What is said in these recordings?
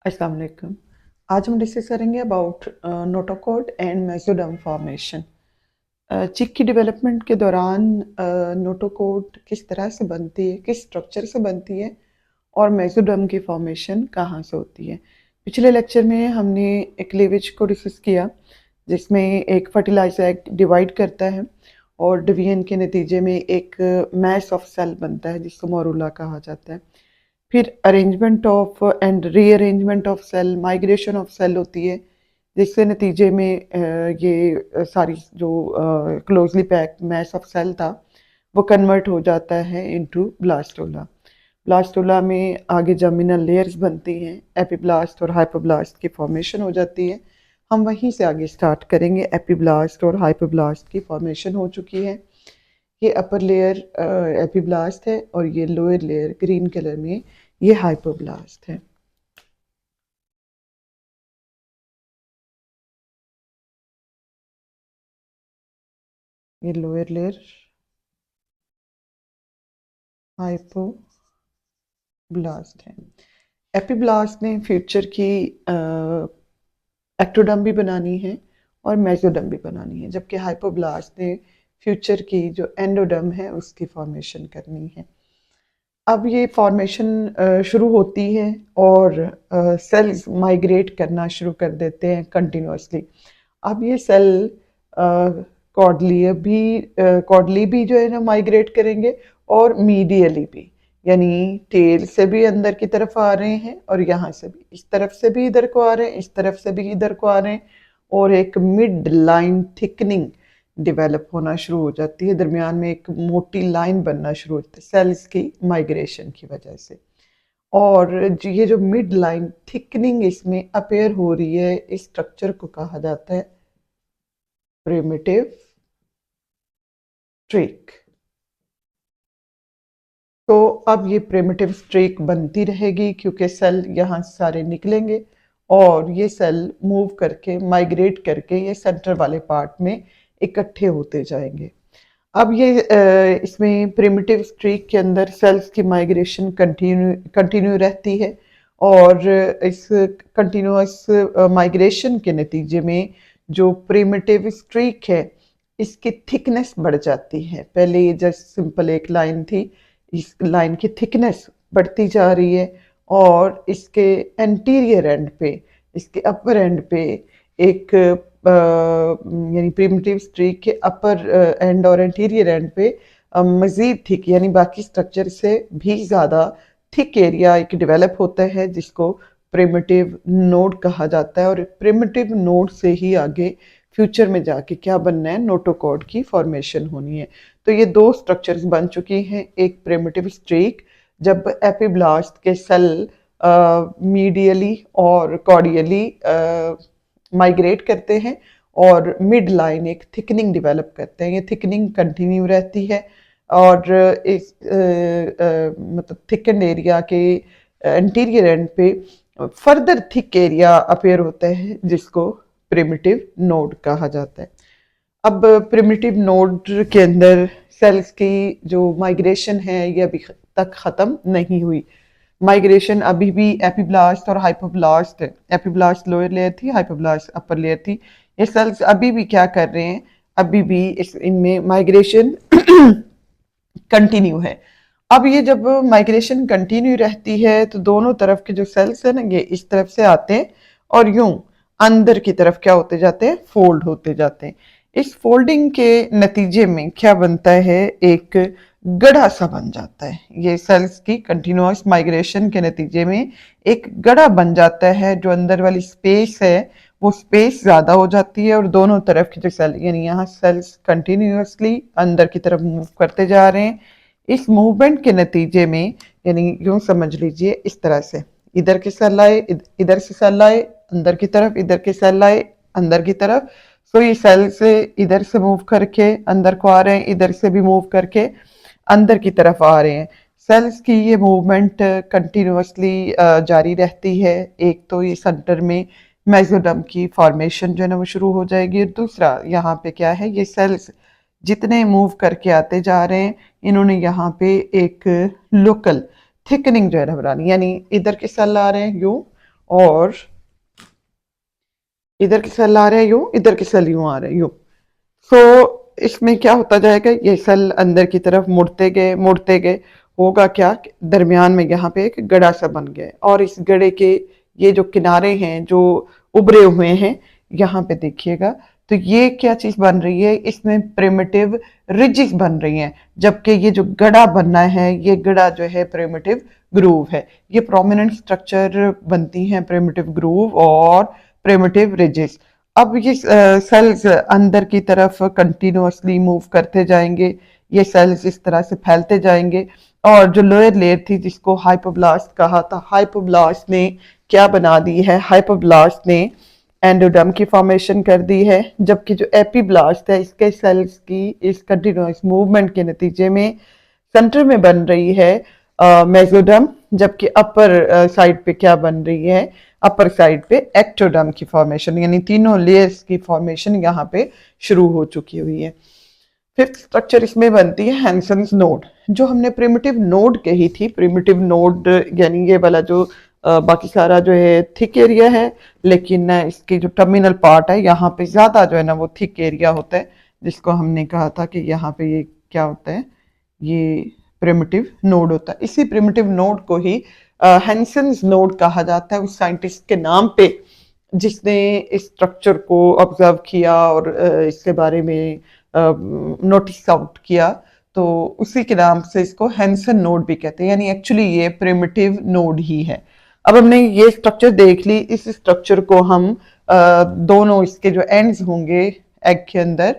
अस्सलाम वालेकुम। आज हम डिस्कस करेंगे about notochord and mesoderm formation. चिक की डेवलपमेंट के दौरान नोटोकॉड किस तरह से बनती है, किस स्ट्रक्चर से बनती है और मेसोडर्म की फॉर्मेशन कहाँ से होती है। पिछले लेक्चर में हमने क्लीवेज को डिस्कस किया, जिसमें एक फर्टिलाइजर एग डिवाइड करता है और डिवीजन के नतीजे में एक मैस ऑफ सेल बनता है जिसको मोरूला कहा जाता है। फिर arrangement of and rearrangement of cell, migration of cell होती है, जिसके नतीजे में ये सारी जो closely packed mass of cell था वो कन्वर्ट हो जाता है इनटू ब्लास्टोला। ब्लास्टोला में आगे जर्मिनल लेयर्स बनती हैं, एपिब्लास्ट और हाइपोब्लास्ट की फॉर्मेशन हो जाती है। हम वहीं से आगे स्टार्ट करेंगे। एपिब्लास्ट और हाइपोब्लास्ट की फॉर्मेशन हो चुकी है। ये अपर लेयर एपिब्लास्ट है और ये लोअर लेयर ग्रीन कलर में ये हाइपोब्लास्ट है। ये लोअर लेयर हाइपोब्लास्ट है। एपिब्लास्ट ने फ्यूचर की एक्टोडर्म भी बनानी है और मेसोडर्म भी बनानी है, जबकि हाइपोब्लास्ट ने फ्यूचर की जो एंडोडर्म है उसकी फॉर्मेशन करनी है। अब ये फॉर्मेशन शुरू होती है और सेल्स माइग्रेट करना शुरू कर देते हैं कंटिन्यूसली। अब ये सेल कॉर्डली भी जो है ना माइग्रेट करेंगे और मीडियली भी, यानी टेल से भी अंदर की तरफ आ रहे हैं और यहाँ से भी, इस तरफ से भी इधर को आ रहे हैं, इस तरफ से भी इधर को आ रहे हैं, और एक मिड लाइन थिकनिंग डेवलप होना शुरू हो जाती है। दरमियान में एक मोटी लाइन बनना शुरू होती है सेल्स की माइग्रेशन की वजह से। और ये जो मिड लाइन थिकनिंग इसमें अपेयर हो रही है, इस स्ट्रक्चर को कहा जाता है प्रिमिटिव स्ट्रेक। तो अब ये प्रिमिटिव स्ट्रेक बनती रहेगी क्योंकि सेल यहाँ सारे निकलेंगे और ये सेल मूव करके माइग्रेट करके ये सेंटर वाले पार्ट में इकट्ठे होते जाएंगे। अब ये इसमें प्रिमिटिव स्ट्रीक के अंदर सेल्स की माइग्रेशन कंटिन्यू रहती है और इस कंटिन्यूअस माइग्रेशन के नतीजे में जो प्रिमिटिव स्ट्रीक है इसकी थिकनेस बढ़ जाती है। पहले ये जस्ट सिंपल एक लाइन थी, इस लाइन की थिकनेस बढ़ती जा रही है और इसके एंटीरियर एंड पे, इसके अपर एंड पे एक यानी प्रिमिटिव स्ट्रीक के अपर एंड और एंटीरियर एंड पे मजीद थिक, यानी बाकी स्ट्रक्चर से भी ज़्यादा थिक एरिया एक डेवलप होता है जिसको प्रिमिटिव नोड कहा जाता है। और प्रिमिटिव नोड से ही आगे फ्यूचर में जाके क्या बनना है, नोटोकॉड की फॉर्मेशन होनी है। तो ये दो स्ट्रक्चर्स बन चुकी हैं। एक प्रिमिटिव स्ट्रीक जब एपिब्लास्ट के सेल मीडियली और कॉर्डियली माइग्रेट करते हैं और मिड लाइन एक थिकनिंग डेवलप करते हैं। ये थिकनिंग कंटिन्यू रहती है और इस मतलब थिकन एरिया के इंटीरियर एंड पे फर्दर थिक एरिया अपेयर होता है जिसको प्रिमिटिव नोड कहा जाता है। अब प्रिमिटिव नोड के अंदर सेल्स की जो माइग्रेशन है ये अभी तक ख़त्म नहीं हुई। माइग्रेशन अभी भी एपिब्लास्ट और हाइपोब्लास्ट है। एपिब्लास्ट लोअर लेयर थी, हाइपोब्लास्ट अपर लेयर थी। ये सेल्स अभी भी क्या कर रहे हैं, अभी भी इनमें माइग्रेशन कंटिन्यू है। अब ये जब माइग्रेशन कंटिन्यू रहती है तो दोनों तरफ के जो सेल्स है ना ये इस तरफ से आते हैं और यूं अंदर की तरफ क्या होते जाते हैं, फोल्ड होते जाते हैं। इस फोल्डिंग के नतीजे में क्या बनता है, एक गढ़ा सा बन जाता है। ये सेल्स की कंटिन्यूअस माइग्रेशन के नतीजे में एक गढ़ा बन जाता है। जो अंदर वाली स्पेस है वो स्पेस ज्यादा हो जाती है और दोनों तरफ की जो सेल, यानी यहाँ सेल्स कंटिन्यूअसली अंदर की तरफ मूव करते जा रहे हैं। इस मूवमेंट के नतीजे में, यानी यूं समझ लीजिए इस तरह से, इधर के सेल आए, इधर से सेल आए अंदर की तरफ, इधर के सेल आए अंदर की तरफ। तो ये सेल से इधर से मूव करके अंदर को आ रहे हैं, इधर से भी मूव करके अंदर की तरफ आ रहे हैं। सेल्स की ये मूवमेंट कंटिन्यूअसली जारी रहती है। एक तो ये सेंटर में मेसोडर्म की फॉर्मेशन जो है ना वो शुरू हो जाएगी और दूसरा यहाँ पे क्या है, ये सेल्स जितने मूव करके आते जा रहे हैं इन्होंने यहाँ पे एक लोकल थिकनिंग जो है ना बनानी, यानी इधर के सेल आ रहे हैं यूं और इधर की सेल आ रहा है यूं, इधर की सेल यूं आ रहा है यूं। सो इसमें क्या होता जाएगा, ये सेल अंदर की तरफ मुड़ते गए, होगा क्या, दरमियान में यहाँ पे एक गड़ा सा बन गया है, और इस गड़े के ये जो किनारे हैं जो उभरे हुए हैं, यहाँ पे देखिएगा, तो ये क्या चीज बन रही है, इसमें प्रिमिटिव रिजिस बन रही हैं, जबकि ये जो गड़ा बनना है, ये गड़ा जो है प्रिमिटिव ग्रूव है। ये प्रोमिनेंट स्ट्रक्चर बनती हैं प्रिमिटिव ग्रूव और प्रिमिटिव रिजिस। अब ये सेल्स अंदर की तरफ कंटिन्यूअसली मूव करते जाएंगे, ये सेल्स इस तरह से फैलते जाएंगे, और जो लोअर लेयर थी जिसको हाइपोब्लास्ट कहा था, हाइपोब्लास्ट ने क्या बना दी है, हाइपोब्लास्ट ने एंडोडर्म की फॉर्मेशन कर दी है, जबकि जो एपीब्लास्ट है इसके सेल्स की इस कंटिन्यूअस मूवमेंट के नतीजे में सेंटर में बन रही है मेसोडर्म, जबकि अपर साइड पे क्या बन रही है, अपर साइड पे एक्टोडर्म की फॉर्मेशन, यानी तीनों लेयर्स की फॉर्मेशन यहाँ पे शुरू हो चुकी हुई है। फिफ्थ स्ट्रक्चर इसमें बनती है हैंसन्स नोड, जो हमने प्रिमिटिव नोड कही थी। प्रिमिटिव नोड यानी ये वाला जो बाकी सारा जो है थिक एरिया है, लेकिन इसकी जो टर्मिनल पार्ट है यहाँ पे ज्यादा जो है ना वो थिक एरिया होता है, जिसको हमने कहा था कि यहाँ पे ये क्या होता है, ये प्रिमिटिव नोड होता है। इसी प्रिमिटिव नोड को ही हैंसन्स नोड कहा जाता है, उस साइंटिस्ट के नाम पे जिसने इस स्ट्रक्चर को ऑब्जर्व किया और इसके बारे में नोटिस आउट किया, तो उसी के नाम से इसको हैंसन नोड भी कहते हैं, यानी एक्चुअली ये प्रिमिटिव नोड ही है। अब हमने ये स्ट्रक्चर देख ली, इस स्ट्रक्चर को हम दोनों इसके जो एंड्स होंगे एग के अंदर,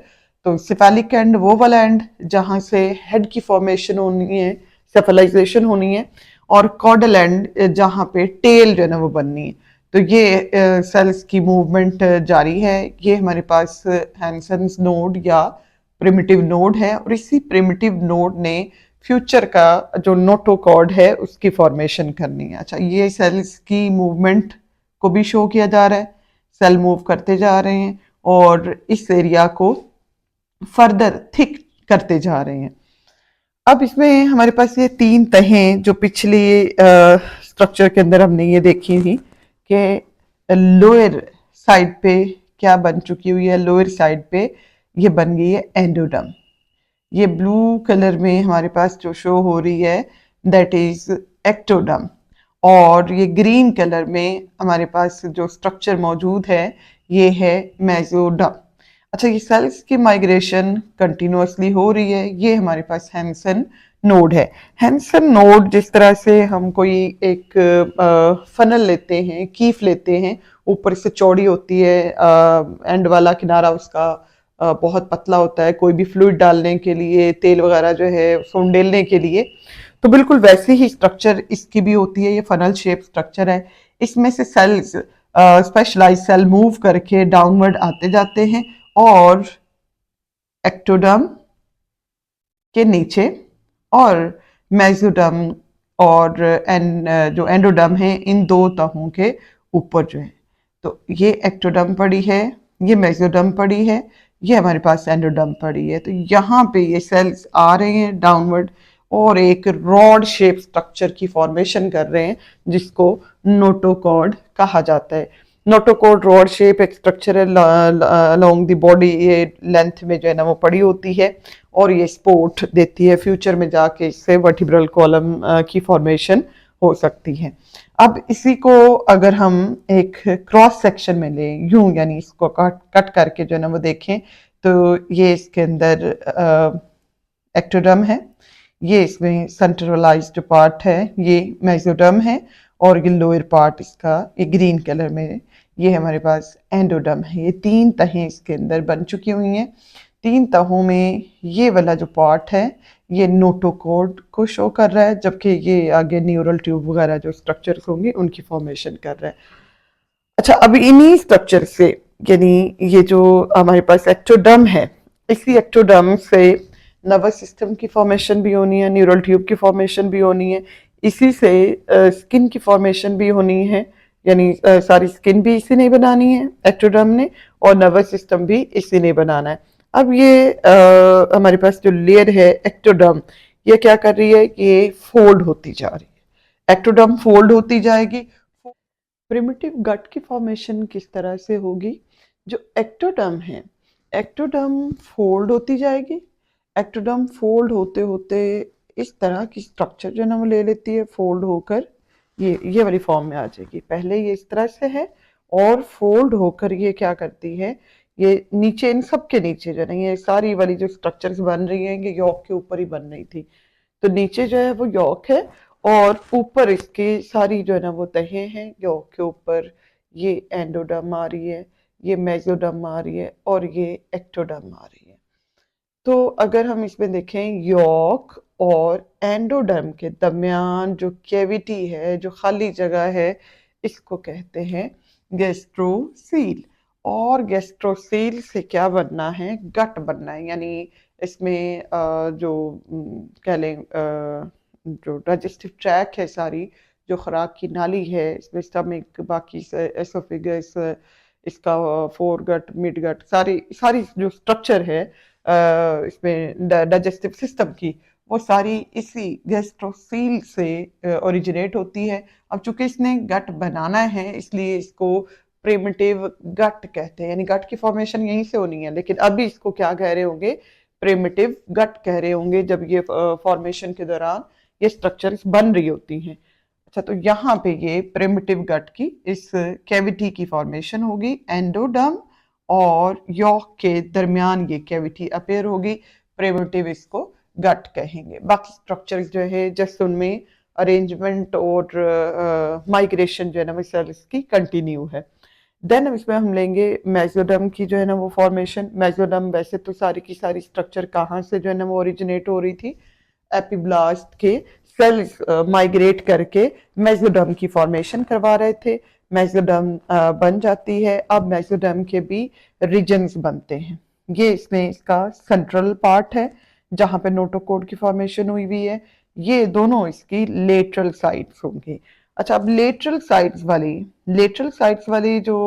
तो सेफेलिक एंड वो वाला एंड जहां से हेड की फॉर्मेशन होनी है, सेफलाइजेशन होनी है, और कॉर्डल एंड जहां पे टेल जो है ना वो बननी है। तो ये सेल्स की मूवमेंट जारी है। ये हमारे पास हैंसन्स नोड या प्रिमिटिव नोड है, और इसी प्रिमिटिव नोड ने फ्यूचर का जो नोटोकॉर्ड है उसकी फॉर्मेशन करनी है। अच्छा, ये सेल्स की मूवमेंट को भी शो किया जा रहा है, सेल मूव करते जा रहे हैं और इस एरिया को फर्दर थिक करते जा रहे हैं। अब इसमें हमारे पास ये तीन तहें जो पिछली स्ट्रक्चर के अंदर हमने ये देखी थी कि लोअर साइड पे क्या बन चुकी हुई है, लोअर साइड पे ये बन गई है एंडोडर्म। ये ब्लू कलर में हमारे पास जो शो हो रही है दैट इज एक्टोडर्म, और ये ग्रीन कलर में हमारे पास जो स्ट्रक्चर मौजूद है ये है मेसोडर्म। अच्छा, ये सेल्स की माइग्रेशन कंटिन्यूअसली हो रही है, ये हमारे पास हैंसन नोड है। हैंसन नोड जिस तरह से हम कोई एक फनल लेते हैं, कीफ लेते हैं, ऊपर से चौड़ी होती है, एंड वाला किनारा उसका बहुत पतला होता है, कोई भी फ्लूइड डालने के लिए, तेल वगैरह जो है सोंडेलने के लिए, तो बिल्कुल वैसी ही स्ट्रक्चर इसकी भी होती है। ये फनल शेप स्ट्रक्चर है, इसमें से सेल्स स्पेशलाइज सेल मूव करके डाउनवर्ड आते जाते हैं और एक्टोडर्म के नीचे और मेसोडर्म और जो एंडोडर्म है इन दो तहों के ऊपर जो है, तो ये एक्टोडर्म पड़ी है, ये मेसोडर्म पड़ी है, ये हमारे पास एंडोडर्म पड़ी है। तो यहाँ पे ये सेल्स आ रहे हैं डाउनवर्ड और एक रॉड शेप स्ट्रक्चर की फॉर्मेशन कर रहे हैं, जिसको नोटोकॉर्ड कहा जाता है। नोटोकॉर्ड रॉड शेप एक स्ट्रक्चर है अलोंग द बॉडी, ये लेंथ में जो है ना वो पड़ी होती है, और ये सपोर्ट देती है, फ्यूचर में जाके इससे वर्टिब्रल कॉलम की फॉर्मेशन हो सकती है। अब इसी को अगर हम एक क्रॉस सेक्शन में लें यूं, यानी इसको कट करके जो है ना वो देखें, तो ये इसके अंदर एक्टोडर्म है, ये इसमें सेंट्रलाइज्ड पार्ट है, ये मेसोडर्म है, और ये लोअर पार्ट इसका ये ग्रीन कलर में ये हमारे पास एंडोडर्म है। ये तीन तहें इसके अंदर बन चुकी हुई हैं। तीन तहों में ये वाला जो पार्ट है ये नोटोकॉर्ड को शो कर रहा है, जबकि ये आगे न्यूरल ट्यूब वगैरह जो स्ट्रक्चर्स होंगे उनकी फॉर्मेशन कर रहा है। अच्छा, अब इन्हीं स्ट्रक्चर से, यानी ये जो हमारे पास एक्टोडर्म है, इसी एक्टोडर्म से नर्वस सिस्टम की फॉर्मेशन भी होनी है, न्यूरल ट्यूब की फॉर्मेशन भी होनी है, इसी से स्किन की फॉर्मेशन भी होनी है, यानी सारी स्किन भी इसी ने बनानी है एक्टोडर्म ने, और नर्वस सिस्टम भी इसी ने बनाना है। अब ये हमारे पास जो लेयर है एक्टोडर्म, ये क्या कर रही है, ये फोल्ड होती जा रही है, एक्टोडर्म फोल्ड होती जाएगी। प्रिमिटिव गट की फॉर्मेशन किस तरह से होगी? जो एक्टोडर्म है, एक्टोडर्म फोल्ड होती जाएगी, एक्टोडर्म फोल्ड होते होते इस तरह की स्ट्रक्चर जो है ना वो ले लेती है, फोल्ड होकर ये वाली फॉर्म में आ जाएगी। पहले ये इस तरह से है और फोल्ड होकर ये क्या करती है, ये नीचे, इन सब के नीचे जो है ना ये सारी वाली जो स्ट्रक्चर्स बन रही हैं ये यॉक के ऊपर ही बन रही थी। तो नीचे जो है वो यॉक है और ऊपर इसके सारी जो है ना वो तहें हैं यॉक के ऊपर। ये एंडोडर्म आ रही है, ये मेसोडर्म आ रही है और ये एक्टोडर्म आ रही है। तो अगर हम इसमें देखें यॉक और एंडोडर्म के दरमियान जो कैविटी है, जो खाली जगह है, इसको कहते हैं गैस्ट्रोसील। और गैस्ट्रोसील से क्या बनना है, गट बनना है। यानी इसमें जो कह लें जो डाइजेस्टिव ट्रैक है, सारी जो खुराक की नाली है, इसमें स्टमक, बाकी एसोफेगस, इसका फोरगट, मिडगट, सारी सारी जो स्ट्रक्चर है इसमें डाइजेस्टिव सिस्टम की, वो सारी इसी गैस्ट्रोसील से ओरिजिनेट होती है। अब चूंकि इसने गट बनाना है इसलिए इसको प्रिमिटिव गट कहते हैं, यानी गट की फॉर्मेशन यहीं से होनी है। लेकिन अभी इसको क्या कह रहे होंगे, प्रिमिटिव गट कह रहे होंगे जब ये फॉर्मेशन के दौरान ये स्ट्रक्चर्स बन रही होती हैं। अच्छा, तो यहाँ पे ये प्रिमिटिव गट की इस कैविटी की फॉर्मेशन होगी, एंडोडर्म और यॉक के दरमियान ये कैविटी अपेयर होगी, प्रिमिटिव इसको गट कहेंगे। बाकी स्ट्रक्चर्स जो है जैसे उनमें अरेंजमेंट और माइग्रेशन जो है ना वो सेल्स की कंटिन्यू है। देन इसमें हम लेंगे मेसोडर्म की जो है ना वो फॉर्मेशन। मेसोडर्म वैसे तो सारी की सारी स्ट्रक्चर कहाँ से जो है ना वो ओरिजिनेट हो रही थी, एपिब्लास्ट के सेल्स माइग्रेट करके मेसोडर्म की फॉर्मेशन करवा रहे थे। मेसोडर्म बन जाती है। अब मेसोडर्म के भी रीजन्स बनते हैं। ये इसमें इसका सेंट्रल पार्ट है जहां पे नोटोकोड की फॉर्मेशन हुई हुई है। ये दोनों इसकी लेटरल साइड्स होंगी। अच्छा, अब लेटरल साइड्स वाली जो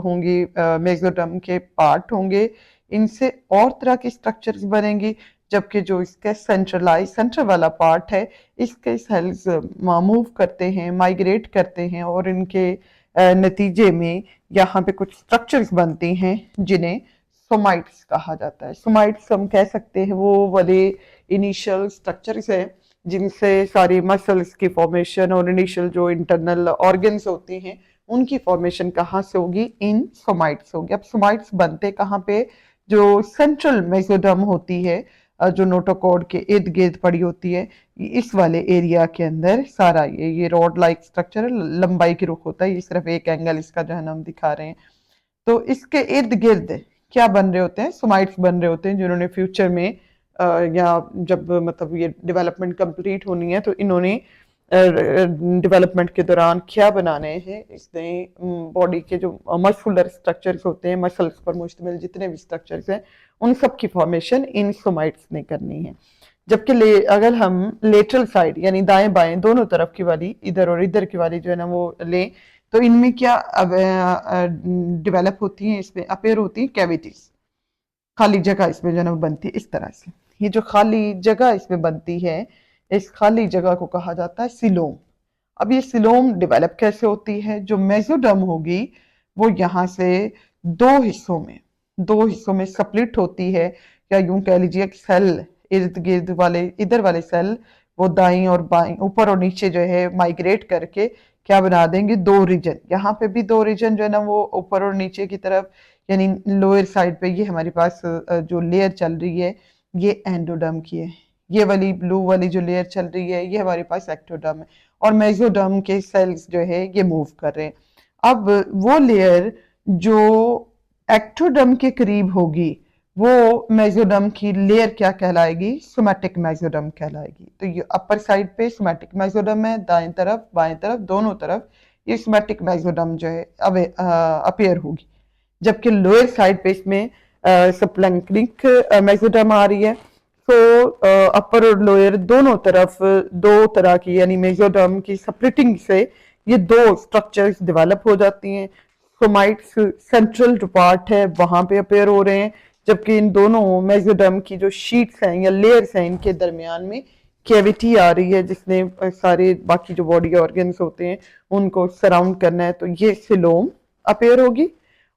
होंगी मेसोडर्म के पार्ट होंगे, इनसे और तरह की स्ट्रक्चर्स बनेंगी। जबकि जो इसका सेंटर वाला पार्ट है, इसके सेल्स मूव करते हैं, माइग्रेट करते हैं और इनके नतीजे में यहाँ पे कुछ स्ट्रक्चर्स बनती हैं जिन्हें सोमाइट्स कहा जाता है। सोमाइट्स हम कह सकते हैं वो वाले इनिशियल स्ट्रक्चर्स हैं जिनसे सारी मसल्स की फॉर्मेशन और इनिशियल जो इंटरनल ऑर्गन्स होती हैं उनकी फॉर्मेशन कहाँ से होगी, इन सोमाइट्स होगी। अब सोमाइट्स बनते कहाँ पे, जो सेंट्रल मेसोडर्म होती है जो नोटोकॉर्ड के इर्द गिर्द पड़ी होती है, इस वाले एरिया के अंदर सारा ये रॉड लाइक स्ट्रक्चर है, लंबाई की रुख होता है। ये सिर्फ एक एंगल इसका जो है ना हम दिखा रहे हैं। तो इसके इर्द गिर्द क्या बन रहे होते हैं, सोमाइट्स बन रहे होते हैं जिन्होंने फ्यूचर में या जब मतलब ये डेवलपमेंट कंप्लीट होनी है तो इन्होंने डेवलपमेंट के दौरान क्या बनाने हैं, इसने बॉडी के जो मस्कुलर स्ट्रक्चर्स होते हैं, मसल्स पर मुश्तमिल जितने भी स्ट्रक्चर्स हैं, उन सब की फॉर्मेशन इन सोमाइट्स ने करनी है। जबकि अगर हम लेटरल साइड यानी दाएं बाएं दोनों तरफ की वाली, इधर और इधर की वाली जो है ना वो लें, तो इनमें क्या डेवलप होती हैं, इसमें अपेयर होती हैं कैविटीज, खाली जगह इसमें जो है ना बनती है इस तरह से। ये जो खाली जगह इसमें बनती है, इस खाली जगह को कहा जाता है सिलोम। अब ये सिलोम डेवलप कैसे होती है, जो मेसोडर्म होगी वो यहाँ से दो हिस्सों में स्प्लिट होती है, या यूं कह लीजिए सेल इर्द गिर्द वाले इधर वाले सेल वो दाईं और बाईं, ऊपर और नीचे जो है माइग्रेट करके क्या बना देंगे, दो रीजन। यहाँ पे भी दो रीजन जो है ना वो ऊपर और नीचे की तरफ, यानी लोअर साइड पे ये हमारे पास जो लेयर चल रही है ये एंडोडर्म की है, ये वाली ब्लू वाली जो लेयर चल रही है ये हमारे पास एक्टोडर्म है, और मेसोडर्म के सेल्स जो है ये मूव कर रहे हैं। अब वो लेयर जो एक्टोडर्म के करीब होगी वो मेसोडर्म की लेयर क्या कहलाएगी, सोमैटिक मेसोडर्म कहलाएगी। तो ये अपर साइड पे सोमैटिक मेसोडर्म है, दाएं तरफ बाएं तरफ दोनों तरफ ये सोमैटिक मेसोडर्म जो है अब अपेयर होगी। जबकि लोअर साइड पे इसमें सप्लैंक्निक मेसोडर्म आ रही है। तो अपर और लोअर दोनों तरफ दो तरह की यानी मेसोडर्म की स्प्लिटिंग से ये दो स्ट्रक्चर्स डेवलप हो जाती हैं। सोमाइट्स सेंट्रल जो पार्ट है वहां पे अपेयर हो रहे हैं, जबकि इन दोनों मेसोडर्म की जो शीट्स हैं या लेयर्स हैं इनके दरमियान में कैविटी आ रही है जिसने सारे बाकी जो बॉडी ऑर्गन्स होते हैं उनको सराउंड करना है, तो ये सिलोम अपेयर होगी।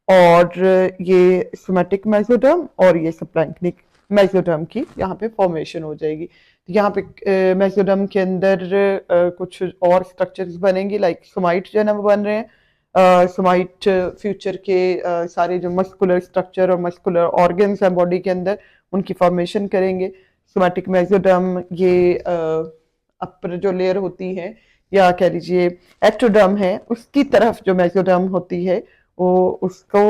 और ये सोमैटिक मेसोडर्म और ये सबक्लैंक्निक मेसोडर्म की यहाँ पे फॉर्मेशन हो जाएगी। तो यहाँ पे मेसोडर्म के अंदर कुछ और स्ट्रक्चर्स बनेंगे, लाइक सोमाइट जो है ना वो बन रहे हैं। सोमाइट फ्यूचर के सारे जो मस्कुलर स्ट्रक्चर और मस्कुलर ऑर्गन्स हैं बॉडी के अंदर उनकी फॉर्मेशन करेंगे। सोमैटिक मेसोडर्म ये अपर जो लेयर होती है या कह लीजिए एक्टोडर्म है उसकी तरफ जो मेसोडर्म होती है वो उसको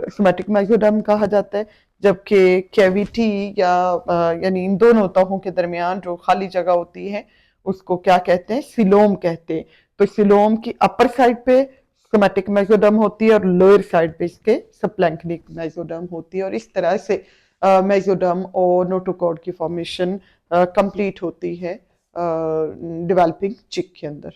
सोमैटिक मेसोडर्म कहा जाता है। जबकि कैविटी या यानी इन दोनों तहों के दरमियान जो खाली जगह होती है उसको क्या कहते हैं, सिलोम कहते हैं। तो सिलोम की अपर साइड पे सोमैटिक मेसोडर्म होती है और लोअर साइड पे इसके सबक्लैंक्निक मेसोडर्म होती है, और इस तरह से मेसोडर्म और नोटोकॉर्ड की फॉर्मेशन कंप्लीट होती है डेवलपिंग चिक के अंदर।